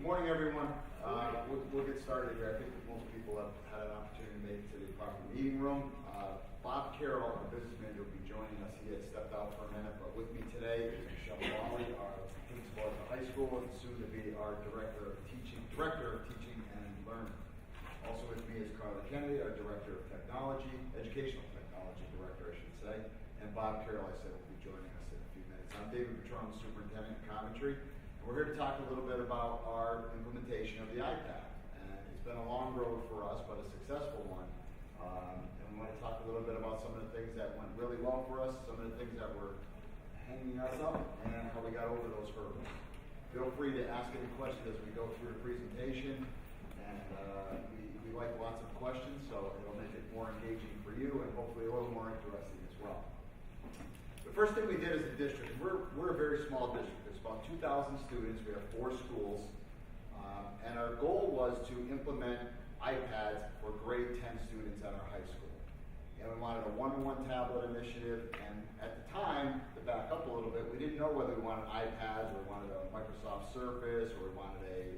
Morning, everyone. We'll get started here. I think that most people have had an opportunity to make it to the department meeting room. Bob Carroll, our business manager, will be joining us. He had stepped out for a minute, but with me today is Michelle Mullaly, our principal at the high school, and soon to be our director of teaching and learning. Also with me is Carla Kennedy, our director of technology, educational technology director, I should say, and Bob Carroll, I said, will be joining us in a few minutes. I'm David Petrone, superintendent of Coventry. We're here to talk a little bit about our implementation of the iPad. And it's been a long road for us, but a successful one. And we want to talk a little bit about some of the things that went really well for us, some of the things that were hanging us up, and how we got over those hurdles. Feel free to ask any questions as we go through the presentation. And we like lots of questions, so it'll make it more engaging for you and hopefully a little more interesting as well. The first thing we did as a district, we're a very small district. There's about 2,000 students. We have 4 schools. And our goal was to implement iPads for grade 10 students at our high school. And we wanted a one-to-one tablet initiative. And at the time, to back up a little bit, we didn't know whether we wanted iPads or we wanted a Microsoft Surface or we wanted a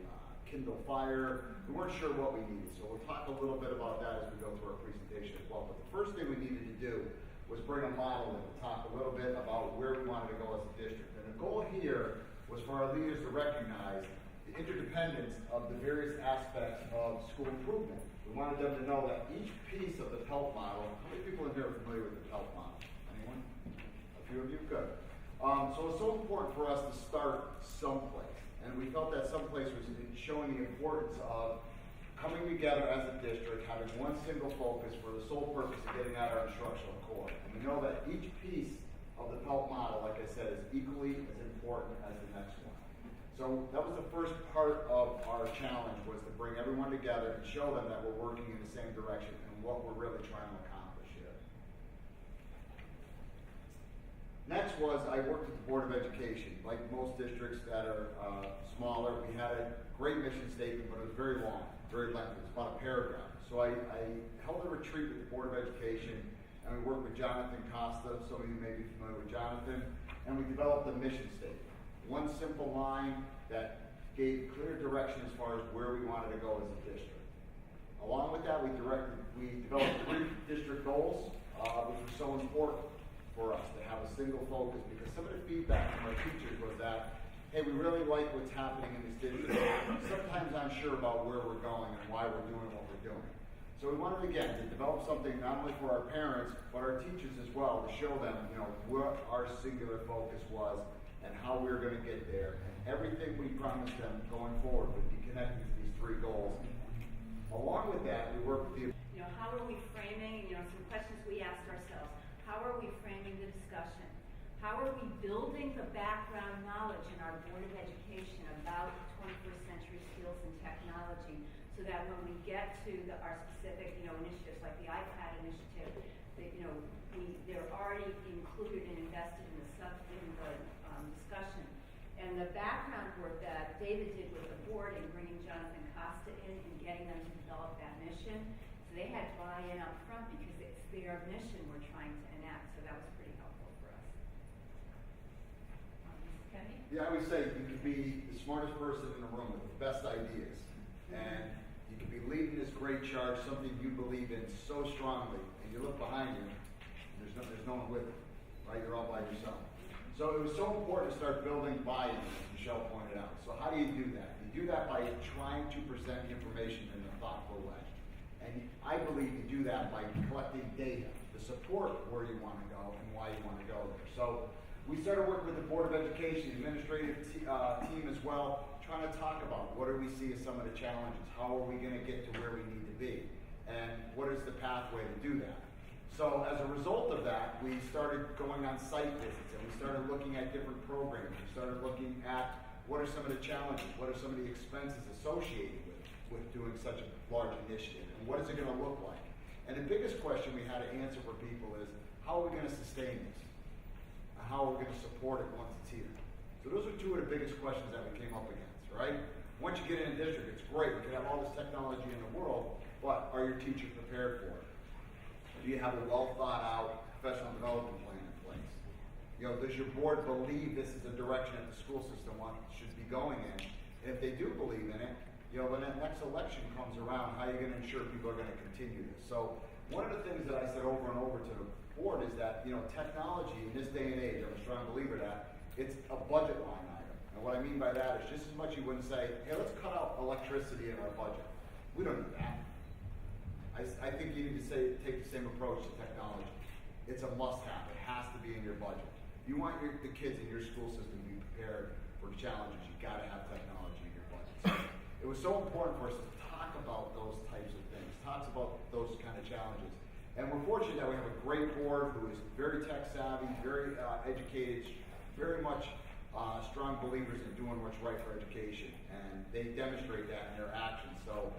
Kindle Fire. We weren't sure what we needed. So we'll talk a little bit about that as we go through our presentation as well. But the first thing we needed to do was bring a model in to talk a little bit about where we wanted to go as a district. And the goal here was for our leaders to recognize the interdependence of the various aspects of school improvement. We wanted them to know that each piece of the PELT model, how many people in here are familiar with the PELT model? Anyone? A few of you? Good. So it's so important for us to start someplace. And we felt that someplace was showing the importance of coming together as a district, having one single focus for the sole purpose of getting at our instructional core. And we know that each piece of the PELT model, like I said, is equally as important as the next one. So that was the first part of our challenge, was to bring everyone together and show them that we're working in the same direction and what we're really trying to accomplish here. Next was I worked with the Board of Education. Like most districts that are smaller, we had a great mission statement, but it was very long, very lengthy. It was about a paragraph. So I held a retreat with the Board of Education, and we worked with Jonathan Costa. Some of you may be familiar with Jonathan. And we developed a mission statement. One simple line that gave clear direction as far as where we wanted to go as a district. Along with that, we developed 3 district goals, which were so important for us to have a single focus, because some of the feedback from our teachers was that, hey, we really like what's happening in this district. Sometimes I'm sure about where we're going and why we're doing what we're doing. So we wanted, again, to develop something not only for our parents, but our teachers as well, to show them, what our singular focus was and how we were going to get there. And everything we promised them going forward would be connected to these 3 goals. Along with that, we worked with the... how are we framing, some questions we asked ourselves. How are we framing the discussion? How are we building the background knowledge in our Board of Education about 21st century skills and technology, so that when we get to our specific, initiatives like the iPad initiative, that, they're already included and invested in the discussion. And the background work that David did with the board in bringing Jonathan Costa in and getting them to develop that mission, so they had buy-in up front because it's their mission we're trying to enact, so that was pretty helpful for us. Kenny? Yeah, I would say you could be the smartest person in the room with the best ideas. And you could be leading this great charge, something you believe in so strongly, and you look behind you, and there's no one with you, right? You're all by yourself. So it was so important to start building buy-in, as Michelle pointed out. So how do you do that? You do that by trying to present information in a thoughtful way. And I believe you do that by collecting data to support where you want to go and why you want to go there. So we started working with the Board of Education, administrative team as well, trying to talk about what do we see as some of the challenges, how are we going to get to where we need to be, and what is the pathway to do that. So as a result of that, we started going on site visits, and we started looking at different programs. We started looking at what are some of the challenges, what are some of the expenses associated with doing such a large initiative, and what is it going to look like. And the biggest question we had to answer for people is, how are we going to sustain this? And how are we going to support it once it's here? So those are 2 of the biggest questions that we came up against, right? Once you get in a district, it's great. We can have all this technology in the world, but are your teachers prepared for it? Do you have a well-thought-out professional development plan in place? Does your board believe this is the direction that the school system should be going in And if they do believe in it, you know, when that next election comes around, how are you going to ensure people are going to continue this? So one of the things that I said over and over to the board is that, you know, technology in this day and age, I'm a strong believer that it's a budget line item. And what I mean by that is just as much you wouldn't say, hey, let's cut out electricity in our budget. We don't need that. I think you need to take the same approach to technology. It's a must-have. It has to be in your budget. If you want the kids in your school system to be prepared for challenges, you've got to have technology in your budget. So it was so important for us to talk about those types of things, talk about those kind of challenges. And we're fortunate that we have a great board who is very tech savvy, very educated, very much strong believers in doing what's right for education. And they demonstrate that in their actions. So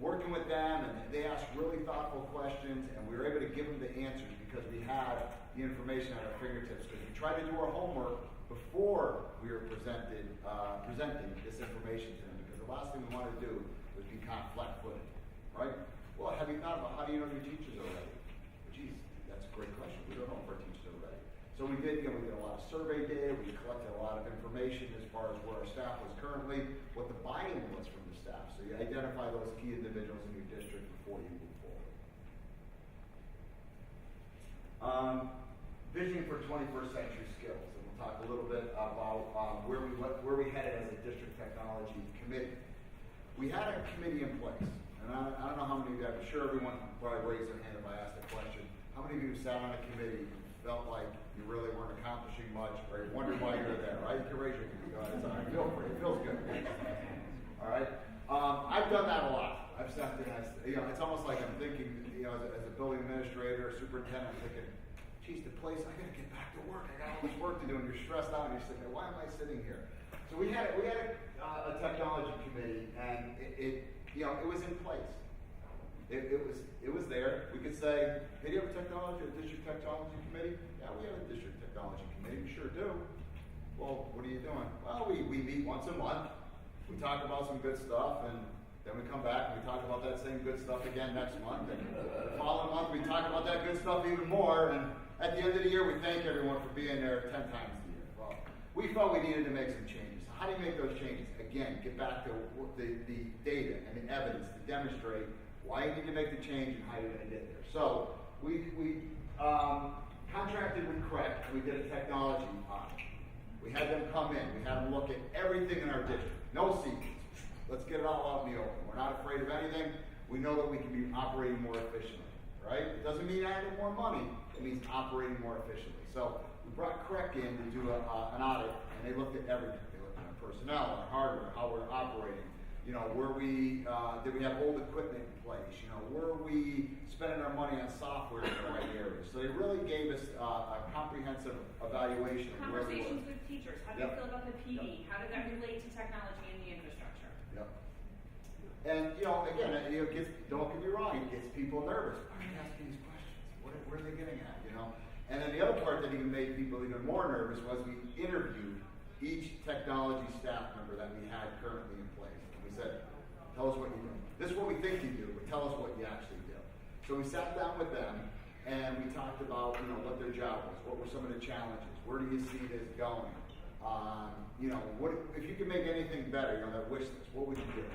working with them, and they asked really thoughtful questions, and we were able to give them the answers because we had the information at our fingertips. Because we tried to do our homework before we were presenting this information to them. Because the last thing we wanted to do was be kind of flat-footed, right? Well, have you thought about how do you know your teachers already? Geez, that's a great question. We don't know if our teachers are ready. So we did, we did a lot of survey data. We collected a lot of information as far as where our staff was currently, what the buy-in was from the staff. So you identify those key individuals in your district before you move forward. Vision for 21st century skills. And we'll talk a little bit about where we headed as a district technology committee. We had a committee in place. And I don't know how many of you, I'm sure everyone probably raised their hand if I asked a question. How many of you sat on a committee and felt like you really weren't accomplishing much, or you wondered why you were there, right? You can raise your hand. Go ahead. It's all right. Feel free. It feels good. All right. I've done that a lot. I've sat there, it's almost like I'm thinking, as a building administrator, superintendent, I'm thinking, geez, the place, I got to get back to work. I got all this work to do, and you're stressed out, and you're sitting there, why am I sitting here? So we had a technology committee, and it was in place. It was there. We could say, hey, do you have a district technology committee? Yeah, we have a district technology committee. We sure do. Well, what are you doing? Well, we meet once a month. We talk about some good stuff, and then we come back and we talk about that same good stuff again next month. And the following month, we talk about that good stuff even more. And at the end of the year, we thank everyone for being there 10 times a year. Well, we felt we needed to make some changes. How do you make those changes? Again, get back to the data and the evidence to demonstrate why you need to make the change and how you're going to get there. So we contracted with CREC, and we did a technology audit. We had them come in. We had them look at everything in our district. No secrets. Let's get it all out in the open. We're not afraid of anything. We know that we can be operating more efficiently, right? It doesn't mean adding more money. It means operating more efficiently. So we brought CREC in to do an audit, and they looked at everything. They looked at our personnel, our hardware, how we're operating. Where did we have old equipment in place? Where are we spending our money on software in the right areas? So they really gave us a comprehensive evaluation of where we were. Conversations with teachers. How do you feel about the PD? How does that relate to technology and the infrastructure? Yep. And again, don't get me wrong, it gets people nervous. Why are you asking these questions? Where are they getting at? And then the other part that even made people even more nervous was we interviewed each technology staff member that we had currently in place. We said, tell us what you do. This is what we think you do, but tell us what you actually do. So we sat down with them, and we talked about, what their job was, what were some of the challenges, where do you see this going? What if you could make anything better, that wish list, what would you do?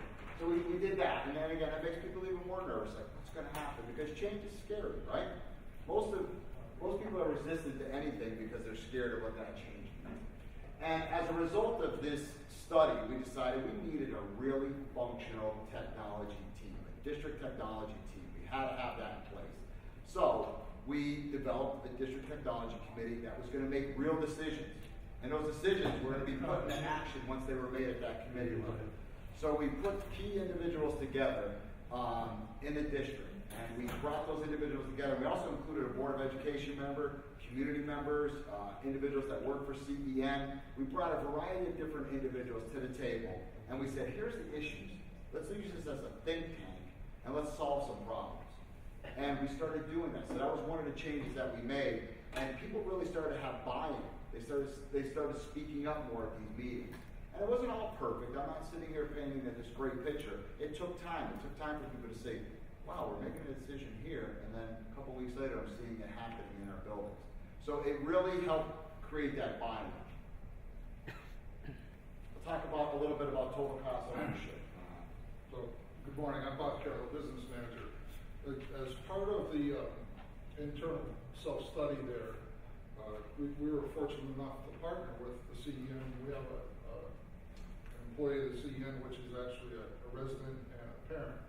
So we did that, and then again, that makes people even more nervous, like, what's going to happen? Because change is scary, right? Most people are resistant to anything because they're scared of what that change means. And as a result of this study, we decided we needed a really functional technology team, a district technology team. We had to have that in place. So we developed a district technology committee that was going to make real decisions. And those decisions were going to be put into action once they were made at that committee level. So we put key individuals together in the district. And we brought those individuals together. We also included a Board of Education member, community members, individuals that work for CEN. We brought a variety of different individuals to the table, and we said, here's the issues. Let's use this as a think tank, and let's solve some problems. And we started doing that. So that was one of the changes that we made, and people really started to have buy-in. They started speaking up more at these meetings. And it wasn't all perfect. I'm not sitting here painting this great picture. It took time. It took time for people to say, wow, we're making a decision here, and then a couple weeks later, I'm seeing it happening in our buildings. So it really helped create that buy-in. I'll talk about a little bit about total cost of ownership. So, good morning, I'm Bob Carroll, business manager. As part of the internal self-study there, we were fortunate enough to partner with the CEN. We have an employee of the CEN, which is actually a resident and a parent.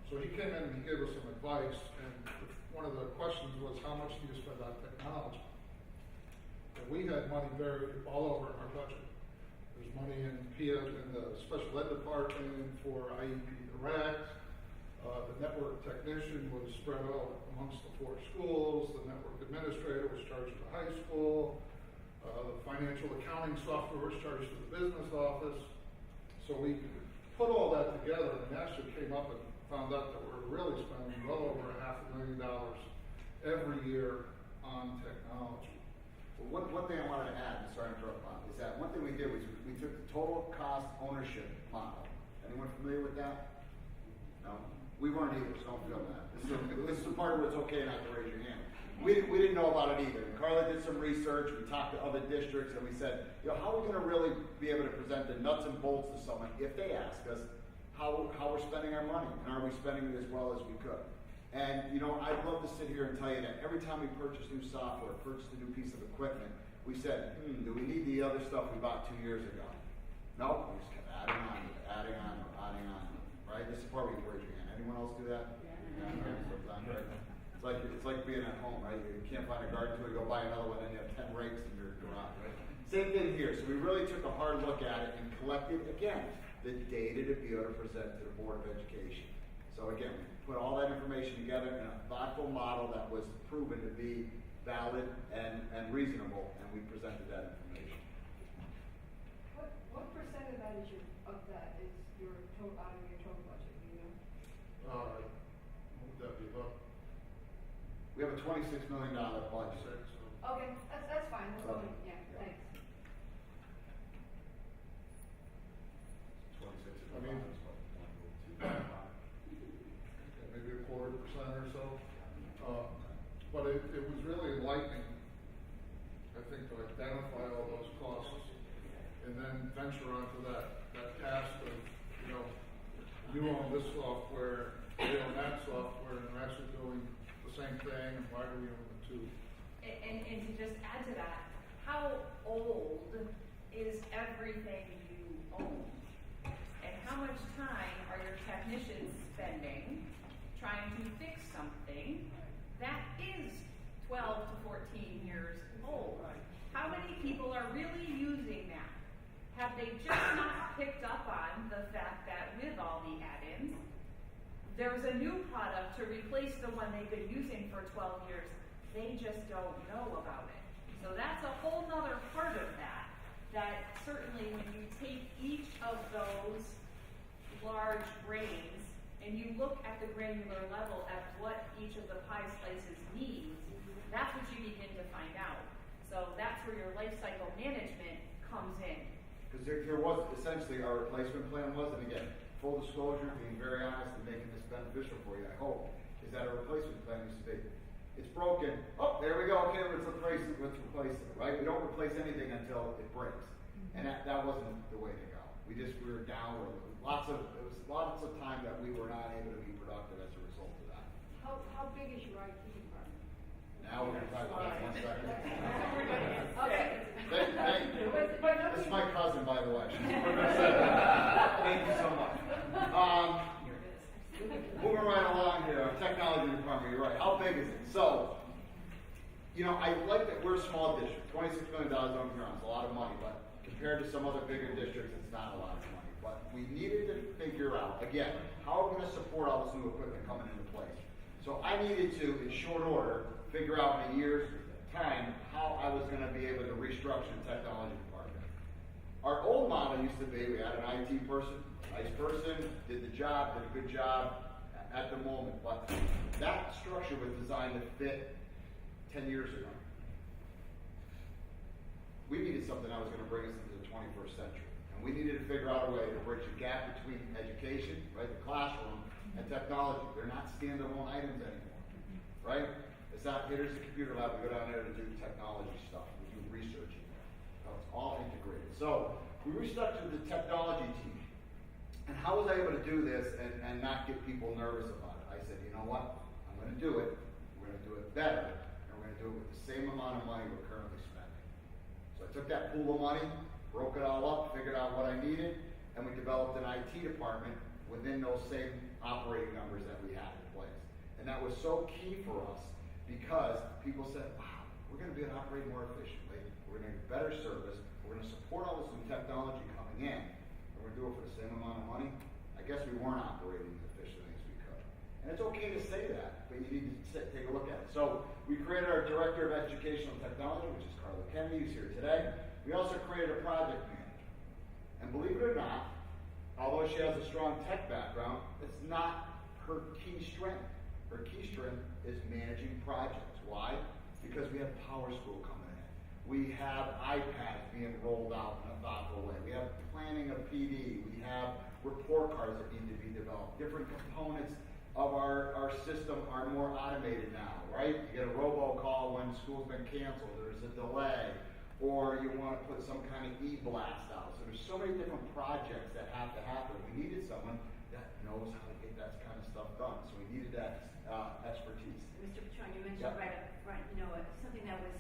So he came in and he gave us some advice, and one of the questions was, how much do you spend on technology? And we had money buried all over in our budget. There's money in the special ed department for IEP Direct. The network technician was spread out amongst the 4 schools. The network administrator was charged to the high school. The financial accounting software was charged to the business office. So we put all that together and actually came up and found out that we're really spending well over $500,000 every year on technology. Well, one thing I wanted to add, sorry to interrupt, Bob, is that one thing we did was we took the total cost ownership model. Anyone familiar with that? No? We weren't either, so don't feel that. This is the part where it's okay not to raise your hand. We didn't know about it either. And Carla did some research, we talked to other districts, and we said, how are we gonna really be able to present the nuts and bolts to someone if they ask us how we're spending our money, and are we spending it as well as we could? And I'd love to sit here and tell you that every time we purchase new software, purchase a new piece of equipment, we said, do we need the other stuff we bought 2 years ago? No, we just kept adding on, right? This is part where you raise your hand. Anyone else do that? Yeah. Sometimes, right? It's like being at home, right? You can't find a garden tool, you go buy another one, and you have 10 rakes in your garage, right? Same thing here. So we really took a hard look at it and collected, again, the data to be able to present to the Board of Education. So again, we put all that information together in a thoughtful model that was proven to be valid and reasonable, and we presented that information. What percent of that is your total out of your total budget? Do you know? What would that be, about We have a $26 million budget. 6? So. Okay, that's fine. That's Okay. fine. Yeah, thanks. 26 is I mean, maybe a 0.25% or so. But it was really enlightening, I think, to identify all those costs and then venture onto that task of, you own this software, they own that software, and they're actually doing the same thing, and why do we own the two? And to just add to that, how old is everything you own? And how much time are your technicians spending trying to fix something that is 12 to 14 years old? How many people are really using that? Have they just not picked up on the fact that with all the add-ins, there's a new product to replace the one they've been using for 12 years. They just don't know about it. So that's a whole nother part of that certainly when you take each of those large brains and you look at the granular level at what each of the pie slices needs, that's what you begin to find out. So that's where your life cycle management comes in. Because there was essentially our replacement plan was, and again, full disclosure, being very honest and making this beneficial for you, I hope, is that our replacement plan used to be, it's broken, oh, there we go, okay, let's replace it, right? We don't replace anything until it breaks. And that wasn't the way to go. We were down, it was lots of time that we were not able to be productive as a result of that. How big is your IT department? Now we're going to talk about that 1 second. Okay. This is my cousin, by the way. Thank you so much. Moving right along here, our technology department, you're right. How big is it? So, I like that we're a small district. $26 million don't get me wrong, it's a lot of money, but compared to some other bigger districts, it's not a lot of money. But we needed to figure out, again, how are we going to support all this new equipment coming into place? So I needed to, in short order, figure out in a year's time how I was going to be able to restructure the technology department. Our old model used to be, we had an IT person, nice person, did the job, did a good job at the moment, but that structure was designed to fit 10 years ago. We needed something that was going to bring us into the 21st century. And we needed to figure out a way to bridge the gap between education, right, the classroom, and technology. They're not standalone items anymore, right? It's not, here's the computer lab, we go down there to do technology stuff, we do research in there. No, it's all integrated. So we restructured the technology team. And how was I able to do this and not get people nervous about it? I said, you know what? I'm going to do it. We're going to do it better. And we're going to do it with the same amount of money we're currently spending. So I took that pool of money, broke it all up, figured out what I needed, and we developed an IT department within those same operating numbers that we had in place. And that was so key for us because people said, wow, we're going to be able to operate more efficiently. We're going to get better service. We're going to support all this new technology coming in. And we're going to do it for the same amount of money. I guess we weren't operating as efficiently as we could. And it's okay to say that, but you need to take a look at it. So we created our Director of Educational Technology, which is Carla Kennedy, who's here today. We also created a project manager. And believe it or not, although she has a strong tech background, it's not her key strength. Her key strength is managing projects. Why? Because we have Power School coming in. We have iPads being rolled out in a thoughtful way. We have planning of PD. We have report cards that need to be developed. Different components of our system are more automated now, right? You get a robocall when school's been canceled, there's a delay, or you want to put some kind of e-blast out. So there's so many different projects that have to happen. We needed someone that knows how to get that kind of stuff done. So we needed that expertise. Mr. Petrone, you mentioned right up front, something that was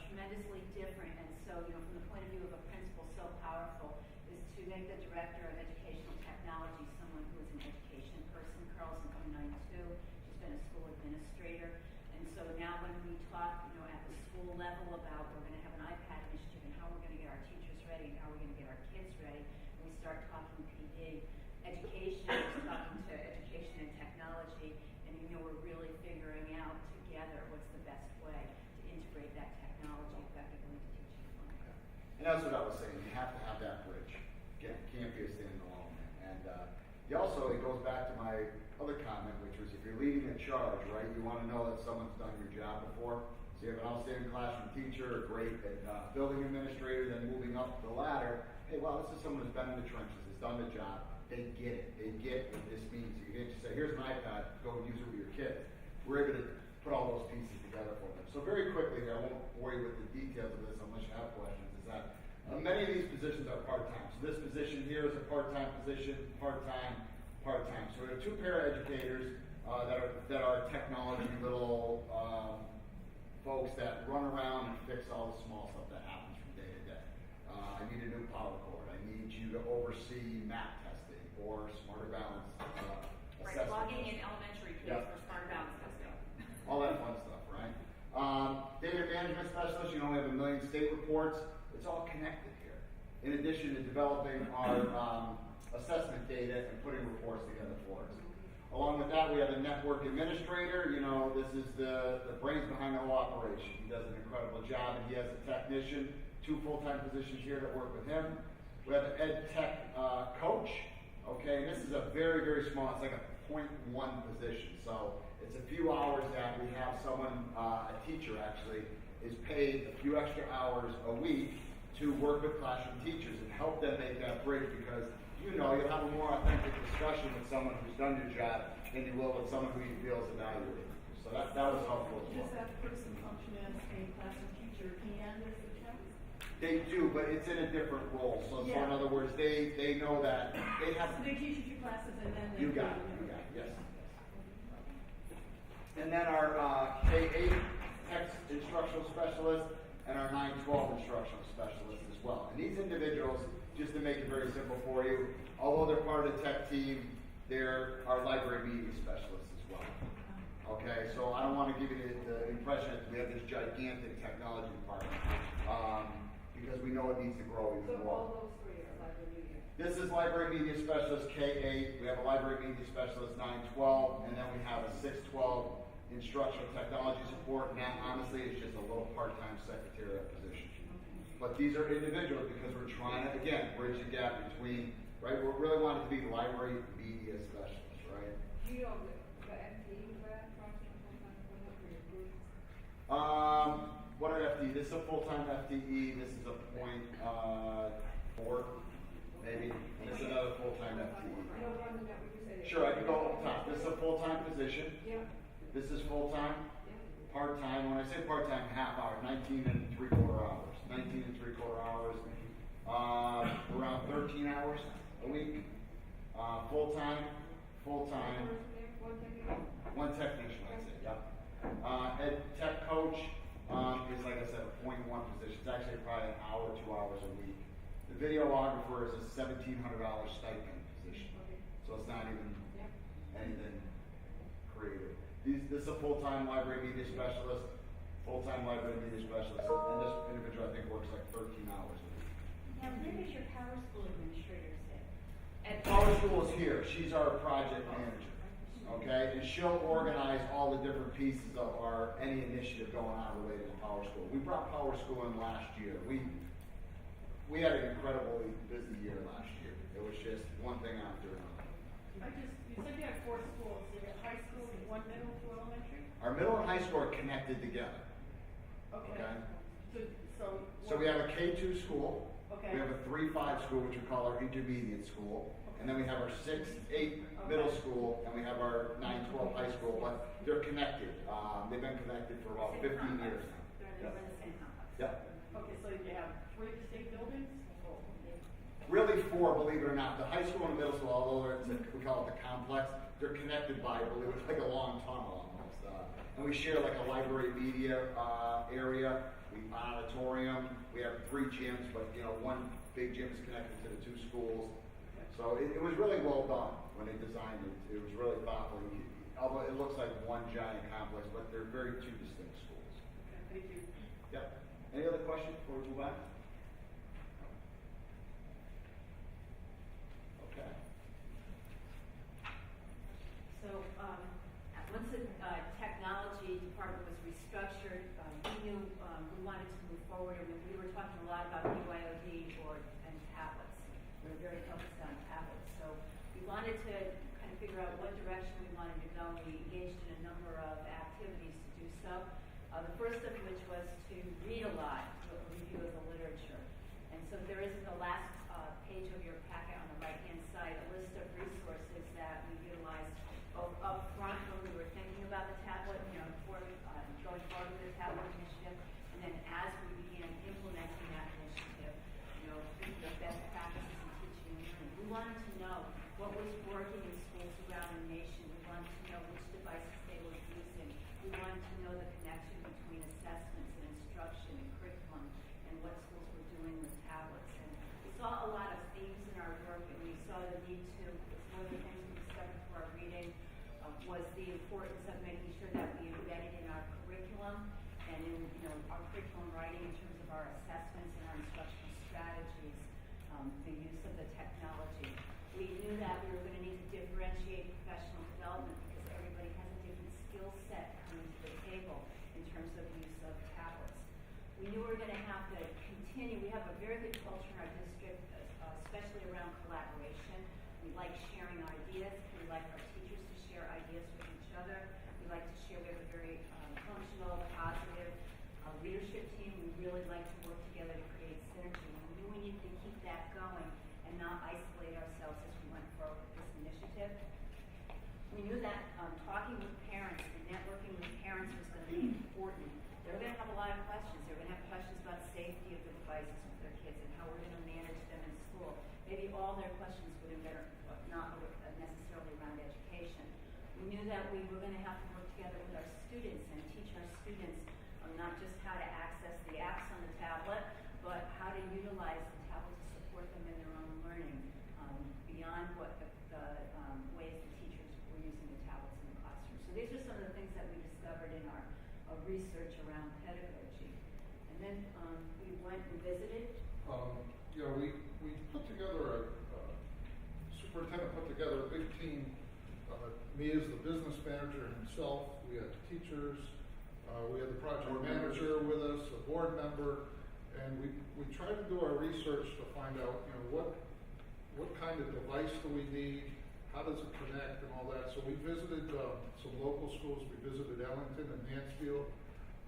tremendously different, and so, from the point of view of a principal, so powerful, is to make the Director of Educational Technology someone who is an education person. Carroll's incoming 92. She's been a school administrator, and so now when we talk, at the school level about we're going to have an iPad initiative and how we're going to get our teachers ready and how we're going to get our kids ready, and we start talking PD, education, we're talking to education and technology, and we're really figuring out together what's the best way to integrate that technology effectively to teaching. And that's what I was saying. You have to have that bridge. Again, it can't be a standalone. And you also, it goes back to my other comment, which was if you're leading a charge, right, you want to know that someone's done your job before. So you have an outstanding classroom teacher, a great building administrator, then moving up the ladder. Hey, wow, this is someone who's been in the trenches, has done the job. They get it. They get what this means. You can't just say, here's an iPad, go and use it with your kids. We're able to put all those pieces together for them. So very quickly here, I won't bore you with the details of this unless you have questions, is that many of these positions are part-time. So this position here is a part-time position, part-time, part-time. So we have two paraeducators that are technology little folks that run around and fix all the small stuff that happens from day to day. I need a new power cord. I need you to oversee math testing or smarter balance assessment. Logging in elementary kids for smarter balance testing. All that fun stuff, right? Data management specialist, we have 1 million state reports. It's all connected here. In addition to developing our assessment data and putting reports together for us. Along with that, we have a network administrator. This is the brains behind the whole operation. He does an incredible job, and he has a technician, 2 full-time positions here that work with him. We have an ed tech coach. Okay, and this is a very, very small, it's like a 0.1 position. So it's a few hours that we have someone, a teacher actually, is paid a few extra hours a week to work with classroom teachers and help them make that bridge because you'll have a more authentic discussion with someone who's done your job than you will with someone who you feel is evaluated. So that was helpful as well. Does that person function as a classroom teacher and as a tech? They do, but it's in a different role. So in other words, they know that they have. So they teach you 2 classes and then they. You got it. Yes. And then our K-8 text instructional specialist and our 9-12 instructional specialist as well. And these individuals, just to make it very simple for you, although they're part of the tech team, they're our library media specialists as well. Okay, so I don't want to give you the impression that we have this gigantic technology department because we know it needs to grow even So more. all those 3 are library media. This is library media specialist K-8. We have a library media specialist 9-12, and then we have a 6-12 instructional technology support. And that honestly is just a little part-time secretarial position. But these are individuals because we're trying to, again, bridge the gap between, right? We're really wanting to be library media specialists, right? Do you know the FTE for that approximately full-time for your group? What are FTE? This is a full-time FTE. This is a point 4, maybe. And this is another full-time FTE. No one that we can say. Sure, I can go up top. This is a full-time position. Yeah. This is full-time. Yeah. Part-time. When I say part-time, half hour, 19 and 3/4 hours. 19 and 3/4 hours. Around 13 hours a week. Full-time. One technician, that's it, yep. Ed tech coach is, like I said, a .1 position. It's actually probably an hour, 2 hours a week. The videographer is a $1,700 stipend position. So it's not even anything creative. This is a full-time library media specialist. And this individual, I think, works like 13 hours a week. Now, where does your Power School administrator sit? And Power School is here. She's our project manager. Okay? And she'll organize all the different pieces of any initiative going on related to Power School. We brought Power School in last year. We had an incredibly busy year last year. It was just one thing after another. You said you had 4 schools. You had high school, 1 middle, 2 elementary? Our middle and high school are connected together. Okay. So we have a K2 school. Okay. We have a 3-5 school, which we call our intermediate school. And then we have our 6-8 middle school, and we have our 9-12 high school, but they're connected. They've been connected for about 15 years now. They're in the same complex. Yep. Okay, so you have 3 distinct buildings? Really 4, believe it or not. The high school and the middle school, although we call it the complex, they're connected by, believe it, like a long tunnel almost. And we share like a library media area, auditorium. We have 3 gyms, but one big gym is connected to the 2 schools. So it was really well done when they designed it. It was really thoughtful. Although it looks like one giant complex, but they're 2 distinct schools. Okay, thank you. Yep. Any other questions before we move on? Okay. So, once the technology department was restructured, we knew we wanted to move forward, and we were talking a lot about BYOD and tablets. We were very focused on tablets. So we wanted to kind of figure out what direction we wanted to go, and we engaged in a number of activities to do so. The first of which was to read a lot, a review of the literature. And so there is in the last page of your packet on the right-hand side a list of resources that we utilized both up front when we were thinking about the tablet, before going forward with the tablet initiative, and then as we began implementing that initiative, thinking of best practices in teaching and learning. We wanted to know what was working in schools around the nation. We wanted to know which devices they were using. We wanted to know the connection between assessments and instruction and curriculum and what schools were doing with tablets. And we saw a lot of themes in our work, and we saw the need to, it's one of the things we discovered through our reading, was the importance of making sure that we embedded in our curriculum and in our curriculum writing in terms of our assessments and our instructional strategies, the use of the technology. We knew that we were going to need to differentiate professional development because everybody has a different skill set coming to the table in terms of use of tablets. We knew we were going to have to continue. We have a very good culture in our district, especially around collaboration. We like sharing ideas. We like our teachers to share ideas with each other. We like to share. We have a very functional, positive leadership team. We really like to work together to create synergy. We knew we needed to keep that going and not isolate ourselves as we went forward with this initiative. We knew that talking with parents and networking with parents was going to be important. They're going to have a lot of questions. They're going to have questions about safety of the devices with their kids and how we're going to manage them in school. Maybe all their questions would have been not necessarily around education. We knew that we were going to have to work together with our students and teach our students not just how to access the apps on the tablet, but how to utilize the tablet to support them in their own learning beyond what the ways the teachers were using the tablets in the classroom. So these are some of the things that we discovered in our research around pedagogy. And then we went and visited. We put together superintendent put together a big team. Me as the business manager himself. We had teachers. We had the project manager with us, a board member, and we tried to do our research to find out, what kind of device do we need, how does it connect, and all that. So we visited some local schools. We visited Ellington and Mansfield,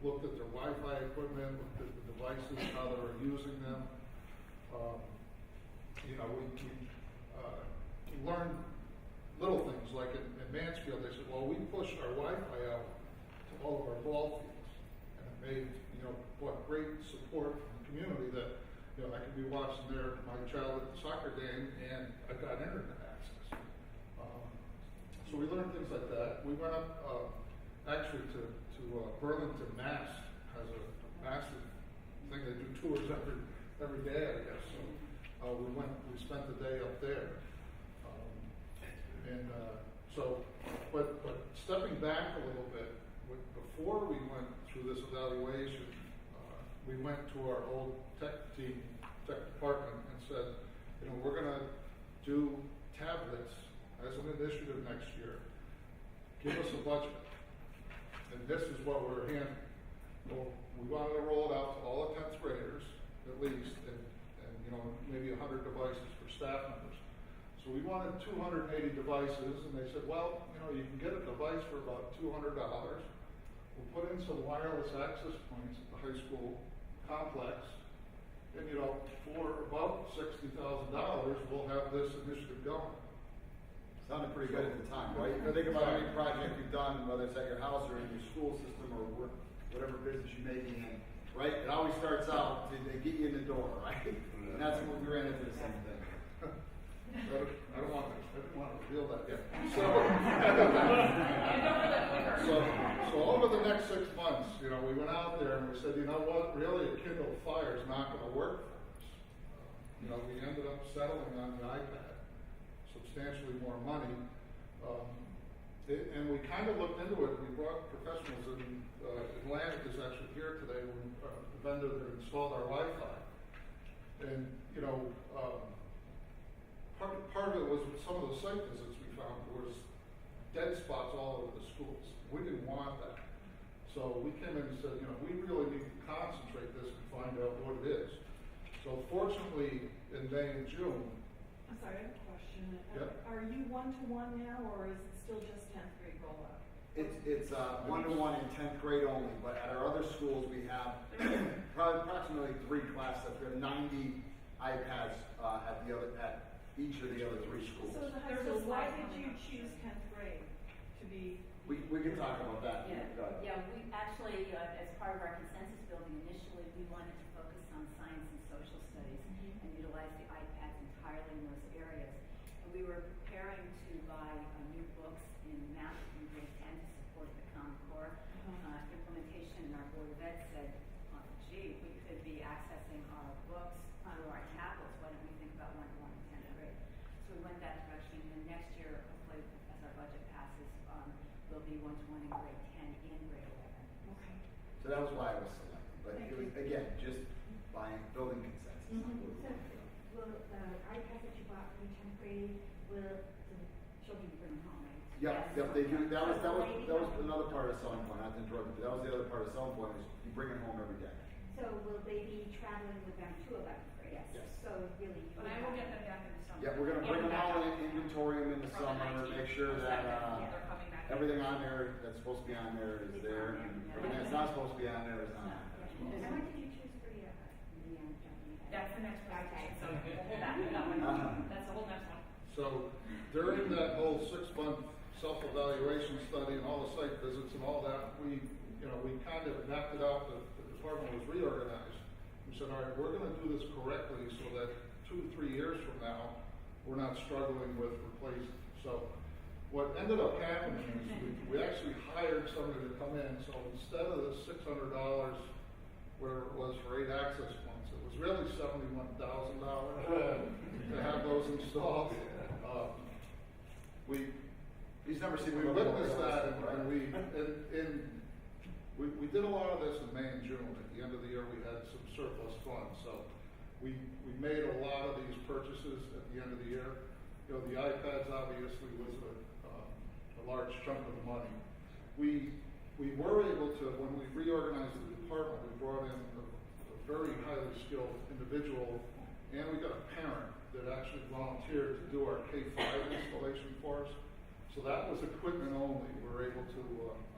looked at their Wi-Fi equipment, looked at the devices, how they were using them. We learned little things like in Mansfield. They said, well, we pushed our Wi-Fi out to all of our ball fields, and it made great support from the community that You know, I could be watching my child at the soccer game, and I've got internet access. So we learned things like that. We went up, actually to Burlington, Mass. Has a massive thing. They do tours every day, I guess. So we spent the day up there. But stepping back a little bit, before we went through this evaluation, we went to our old tech department and said, you know, we're going to do tablets as an initiative next year. Give us a budget. And this is what we're handling. Well, we wanted to roll it out to all the 10th graders, at least, and you know, maybe 100 devices for staff members. So we wanted 280 devices, and they said, well, you know, you can get a device for about $200. We'll put in some wireless access points at the high school complex, and you know, for about $60,000, we'll have this initiative going. Sounded pretty good at the time, right? You know, think about any project you've done, whether it's at your house or in your school system or whatever business you may be in, right? It always starts out to get you in the door, right? And that's when we ran into the same thing. I didn't want to reveal that yet. So over the next 6 months, you know, we went out there and we said, you know what, really a Kindle Fire is not going to work for us. You know, we ended up settling on the iPad, substantially more money. And we kind of looked into it. We brought professionals in. Atlantic is actually here today. The vendor that installed our Wi-Fi. And, you know, part of it was some of the site visits we found was dead spots all over the schools. We didn't want that. So we came in and said, you know, we really need to concentrate this and find out what it is. So fortunately, in May and June. I'm sorry, I have a question. Yep. Are you one-to-one now, or is it still just 10th grade rollout? It's one-to-one in 10th grade only, but at our other schools we have probably approximately 3 class sets. We have 90 iPads at each of the other 3 schools. So the high school, why did you choose 10th grade to be? We can talk about that. Yeah, we actually, as part of our consensus building, initially we wanted to focus on science and social studies and utilize the iPads entirely in those areas. And we were preparing to buy new books in math in grade 10 to support the Common Core implementation, and our Board of Ed said, gee, we could be accessing our books through our tablets. Why don't we think about one-to-one in 10th grade? So we went that direction, and next year, hopefully, as our budget passes, will be one-to-one in grade 10 and grade 11. Okay. So that was why I was selected. But it was, again, just building consensus. So, will the iPads that you bought for 10th grade, will the children bring home, right? Yep, they do. That was another part of the selling point. Not to interrupt, but that was the other part of the selling point is you bring it home every day. So will they be traveling with them to 11th grade? Yes. So really, you But I will get them back in the summer. Yeah, we're gonna bring them all in, inventory them in the From summer, 19th make sure that they're coming back. everything on there that's supposed to be on there is there, and everything that's not supposed to be on there is not. And what did you choose for the That's the next presentation, so we'll hold that one. That's the whole next one. So during that whole 6-month self-evaluation study and all the site visits and all that, we kind of mapped it out. The department was reorganized. We said, all right, we're going to do this correctly so that 2 to 3 years from now, we're not struggling with replacing. So what ended up happening is we actually hired somebody to come in. So instead of the $600 where it was for 8 access points, it was really $71,000 to have those installed. These numbers seem We a little witnessed more that, realistic, and we did a lot of this in May and June. At the end of the year, we had some surplus funds, so we made a lot of these purchases at the end of the year. You know, the iPads obviously was a large chunk of the money. We were able to, when we reorganized the department, we brought in a very highly skilled individual, and we got a parent that actually volunteered to do our K-5 installation for us. So that was equipment only. We were able to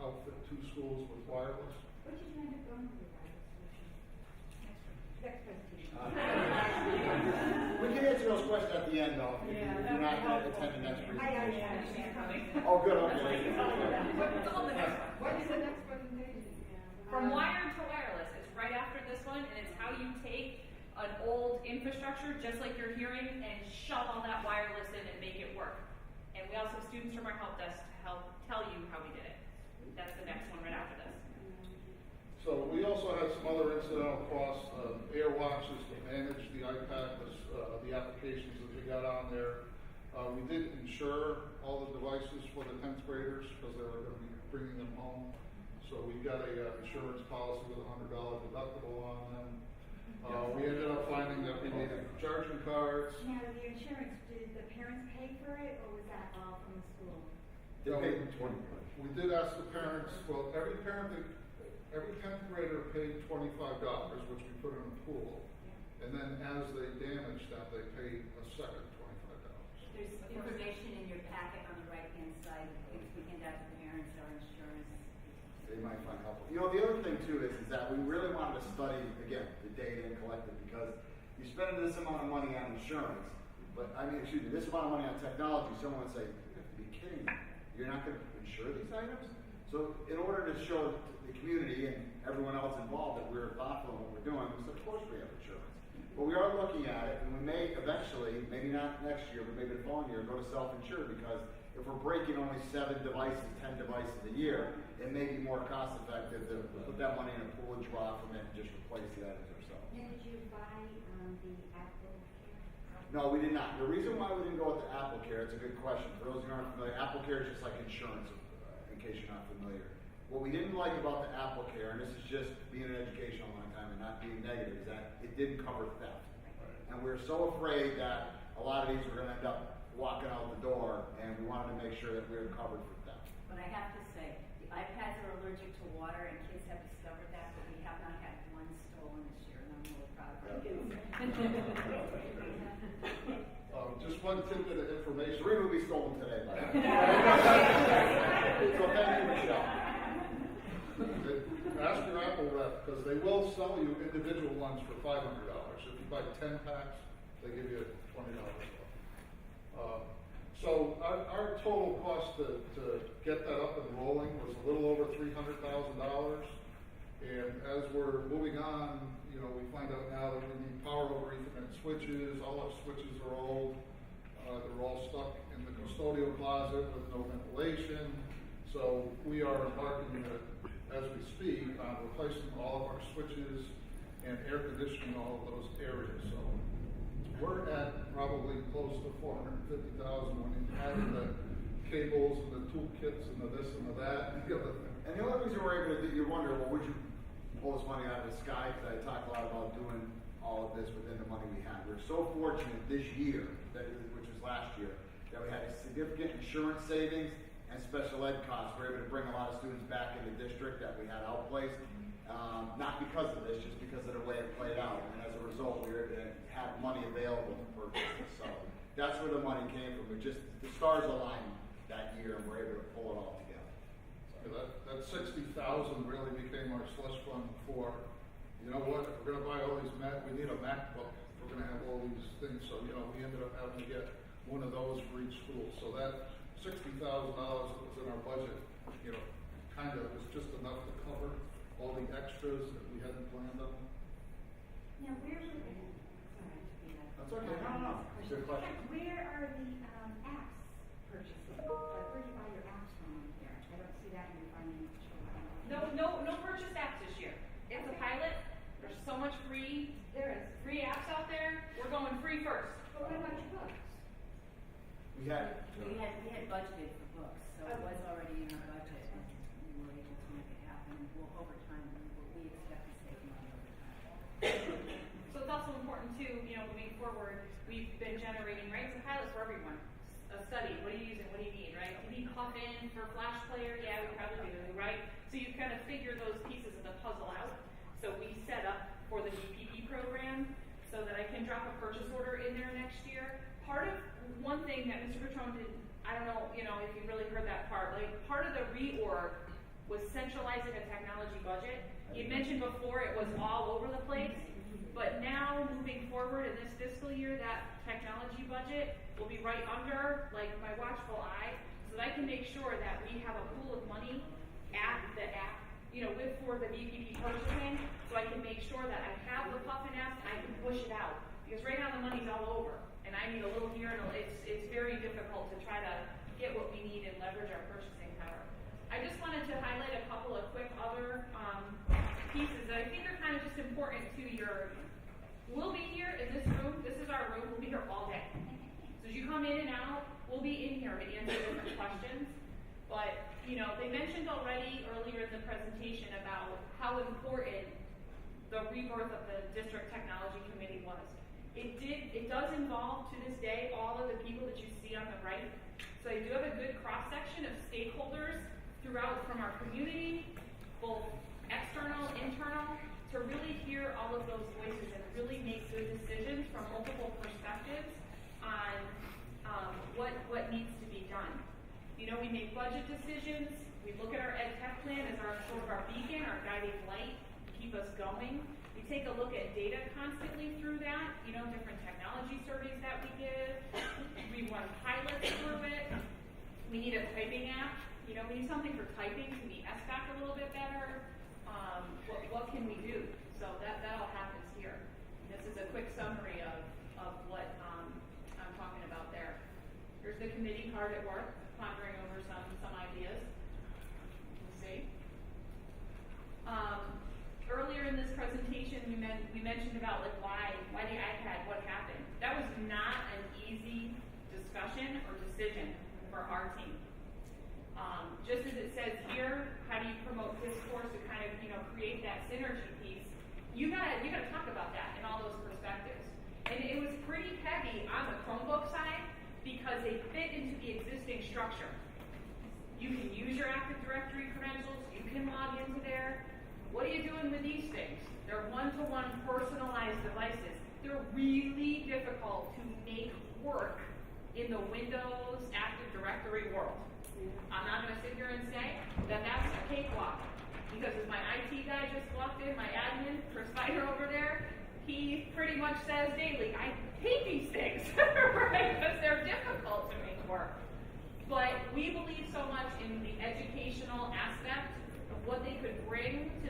outfit 2 schools with wireless. What did you end up going with the wireless solution? Next presentation. We can answer those questions at the end, though, if you're not going to attend the next presentation. Oh, good, okay. What's on the next one? What is the next presentation? From wired to wireless, it's right after this one, and it's how you take an old infrastructure, just like you're hearing, and shove all that wireless in and make it work. And we also have students from our help desk to help tell you how we did it. That's the next one right after this. So we also had some other incidental costs, air watches to manage the iPad, the applications that we got on there. We did insure all the devices for the 10th graders because they were going to be bringing them home. So we got a insurance policy with a $100 deductible on them. We ended up finding that we needed charging cards. Now, the insurance, did the parents pay for it, or was that all from the school? They No, paid 20. We did ask the parents, well, every 10th grader paid $25, which we put in a pool. And then as they damaged them, they paid a second $25. There's information in your packet on the right-hand side, things we hand out to parents, our insurance. They might find helpful. You know, the other thing too is that we really wanted to study, again, the data and collect it, because you spend this amount of money on insurance, but, this amount of money on technology, someone would say, you have to be kidding me. You're not going to insure these items? So in order to show the community and everyone else involved that we're thoughtful in what we're doing, we said, of course we have insurance. But we are looking at it, and we may eventually, maybe not next year, but maybe the following year, go to self-insure, because if we're breaking only 7 devices, 10 devices a year, it may be more cost effective to put that money in a pool and draw from it and just replace the items ourselves. Now, did you buy the Apple? No, we did not. The reason why we didn't go with the Apple Care, it's a good question. For those who aren't familiar, Apple Care is just like insurance, in case you're not familiar. What we didn't like about the Apple Care, and this is just being in education a long time and not being negative, is that it didn't cover theft. And we were so afraid that a lot of these were going to end up walking out the door, and we wanted to make sure that we were covered for theft. But I have to say, the iPads are allergic to water, and kids have discovered that, but we have not had one stolen this year, and I'm really proud of our kids. Just one tidbit of information. 3 will be stolen today, by the way. So thank you, Michelle. Ask your Apple rep, because they will sell you individual ones for $500. If you buy 10 packs, they give you $20 off. So our total cost to get that up and rolling was a little over $300,000. And as we're moving on, we find out now that we need power over Ethernet switches. All our switches are old. They're all stuck in the custodial closet with no ventilation. So we are embarking, as we speak, on replacing all of our switches and air conditioning all of those areas. So we're at probably close to $450,000 when you add the cables and the toolkits and the this and the that and the other thing. And the only reason we're able to do, you wonder, well, would you pull this money out of the sky? Because I talk a lot about doing all of this within the money we have. We're so fortunate this year, which was last year, that we had a significant insurance savings and special ed costs. We're able to bring a lot of students back in the district that we had outplaced. Not because of this, just because of the way it played out. And as a result, we were able to have money available to purchase this. So that's where the money came from. The stars aligned that year, and we're able to pull it all together. That $60,000 really became our slush fund for, you know what, if we're going to buy all these we need a MacBook. We're going to have all these things. So, we ended up having to get one of those for each school. So that $60,000 that was in our budget, kind of was just enough to cover all the extras that we hadn't planned on. Now, where are That's okay. No. Good question. Where are the apps purchases? Where do you buy your apps from here? I don't see that in your financial. No purchase apps this year. It's a pilot. There's so much free apps out there. We're going free first. But what about your books? We had budgeted for books, so it was already in our budget, and we were able to make it happen. Over time, we expect to save money over time. So it's also important too, moving forward, we've been generating, right, some pilots for everyone. A study, what are you using, what do you need, right? Do you need Coffin for Flash Player? Yeah, we probably do, right? So you kind of figure those pieces of the puzzle out. So we set up for the DPP program so that I can drop a purchase order in there next year. One thing that Mr. Petrone did, I don't know, if you really heard that part, part of the reorg was centralizing a technology budget. You mentioned before it was all over the place, but now moving forward in this fiscal year, that technology budget will be right under my watchful eye, so that I can make sure that we have a pool of money at the app, for the VPP purchasing, so I can make sure that I have the puff and ask, I can push it out. Because right now the money's all over, and I need a little here, and it's very difficult to try to get what we need and leverage our purchasing power. I just wanted to highlight a couple of quick other pieces that I think are kind of just important to your. We'll be here in this room. This is our room. We'll be here all day. So as you come in and out, we'll be in here to answer different questions. But they mentioned already earlier in the presentation about how important the rebirth of the District Technology Committee was. It does involve, to this day, all of the people that you see on the right. So you do have a good cross-section of stakeholders throughout from our community, both external, internal, to really hear all of those voices and really make good decisions from multiple perspectives on what needs to be done. We make budget decisions. We look at our ed tech plan as our sort of our beacon, our guiding light to keep us going. We take a look at data constantly through that, different technology surveys that we give. We run pilots through it. We need a typing app. We need something for typing to be SBAC a little bit better. What can we do? So that all happens here. This is a quick summary of what I'm talking about there. Here's the committee hard at work, pondering over some ideas. We'll see. Earlier in this presentation, we mentioned about why the iPad, what happened. That was not an easy discussion or decision for our team. Just as it says here, how do you promote discourse to kind of create that synergy piece? You gotta talk about that in all those perspectives. And it was pretty heavy on the Chromebook side because they fit into the existing structure. You can use your Active Directory credentials. You can log into there. What are you doing with these things? They're one-to-one personalized devices. They're really difficult to make work in the Windows Active Directory world. I'm not going to sit here and say that that's a cakewalk, because as my IT guy just walked in, my admin, Chris Fighter over there, he pretty much says daily, I hate these things, right? Because they're difficult to make work. But we believe so much in the educational aspect of what they could bring to